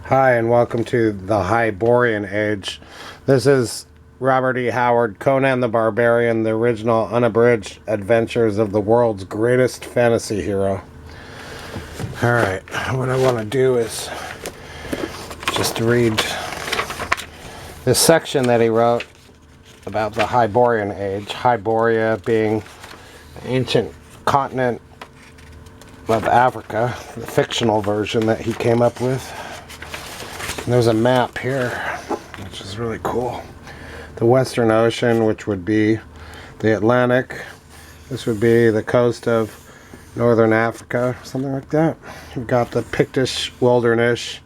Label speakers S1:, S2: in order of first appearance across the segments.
S1: Hi, and welcome to the Hyborean Age. This is Robert E. Howard, Conan the Barbarian, the original unabridged adventures of the world's greatest fantasy hero. Alright, what I want to do is just read this section that he wrote about the Hyborean Age. Hyboria being the ancient continent of Africa, the fictional version that he came up with. And there's a map here, which is really cool. The Western Ocean, which would be the Atlantic. This would be the coast of Northern Africa, something like that. We've got the Pictish wilderness,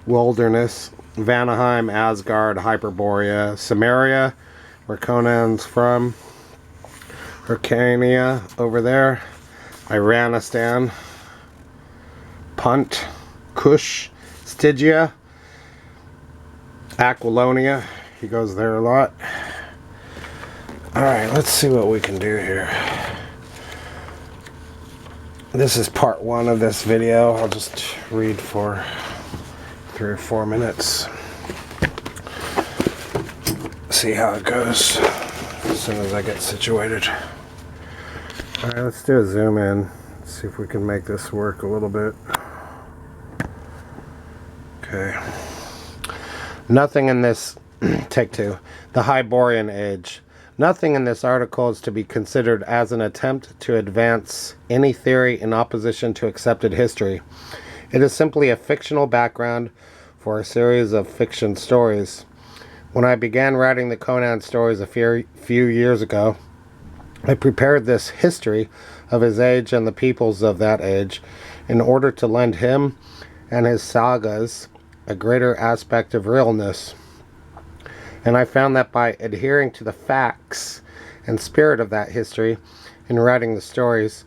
S1: Vanaheim, Asgard, Hyperborea, Samaria, where Conan's from, Hyrcania over there, Iranistan, Punt, Kush, Stygia, Aquilonia. He goes there a lot. Alright, let's see what we can do here. This is part one of this video. I'll just read for 3 or 4 minutes. See how it goes as soon as I get situated. Alright, let's do a zoom in. See if we can make this work a little bit. Okay. Nothing in this, take two, the Hyborean Age. Nothing in this article is to be considered as an attempt to advance any theory in opposition to accepted history. It is simply a fictional background for a series of fiction stories. When I began writing the Conan stories a few years ago, I prepared this history of his age and the peoples of that age in order to lend him and his sagas a greater aspect of realness. And I found that by adhering to the facts and spirit of that history in writing the stories,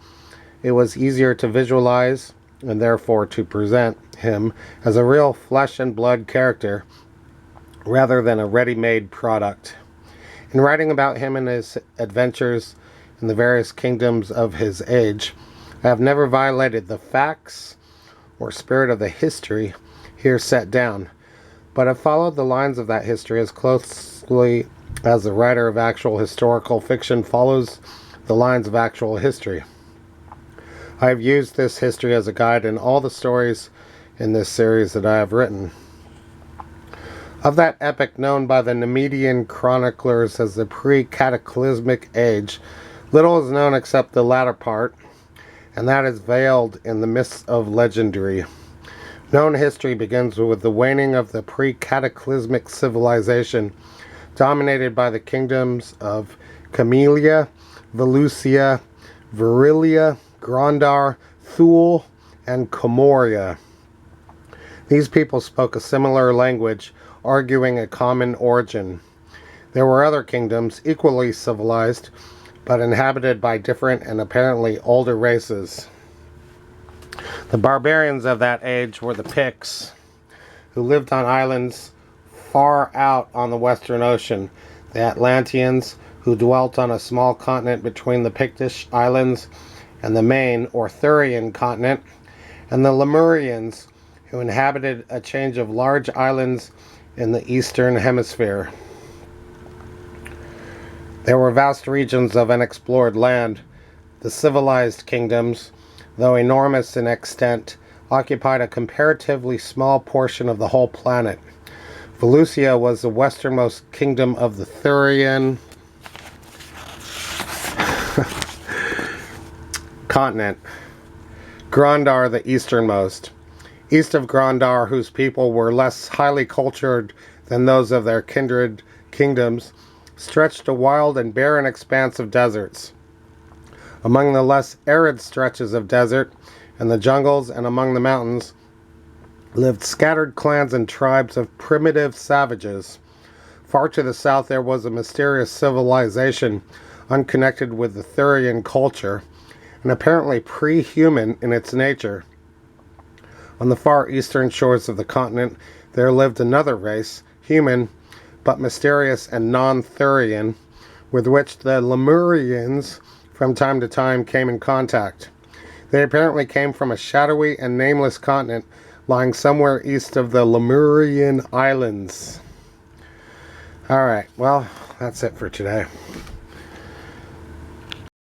S1: it was easier to visualize and therefore to present him as a real flesh and blood character rather than a ready-made product. In writing about him and his adventures in the various kingdoms of his age, I have never violated the facts or spirit of the history here set down, but have followed the lines of that history as closely as the writer of actual historical fiction follows the lines of actual history. I have used this history as a guide in all the stories in this series that I have written. Of that epoch known by the Nemedian chroniclers as the pre-cataclysmic age, little is known except the latter part, and that is veiled in the mists of legendary. Known history begins with the waning of the pre-cataclysmic civilization dominated by the kingdoms of Camelia, Velusia, Virilia, Grandar, Thule, and Comoria. These people spoke a similar language, arguing a common origin. There were other kingdoms equally civilized, but inhabited by different and apparently older races. The barbarians of that age were the Picts, who lived on islands far out on the Western Ocean, the Atlanteans, who dwelt on a small continent between the Pictish Islands and the main, or Thurian continent, and the Lemurians, who inhabited a change of large islands in the Eastern Hemisphere. There were vast regions of unexplored land. The civilized kingdoms, though enormous in extent, occupied a comparatively small portion of the whole planet. Velusia was the westernmost kingdom of the Thurian continent. Grandar the easternmost. East of Grandar, whose people were less highly cultured than those of their kindred kingdoms, stretched a wild and barren expanse of deserts. Among the less arid stretches of desert and the jungles and among the mountains lived scattered clans and tribes of primitive savages. Far to the south there was a mysterious civilization unconnected with the Thurian culture and apparently pre-human in its nature. On the far eastern shores of the continent there lived another race, human but mysterious and non-Thurian, with which the Lemurians from time to time came in contact. They apparently came from a shadowy and nameless continent lying somewhere east of the Lemurian Islands. Alright, well, that's it for today.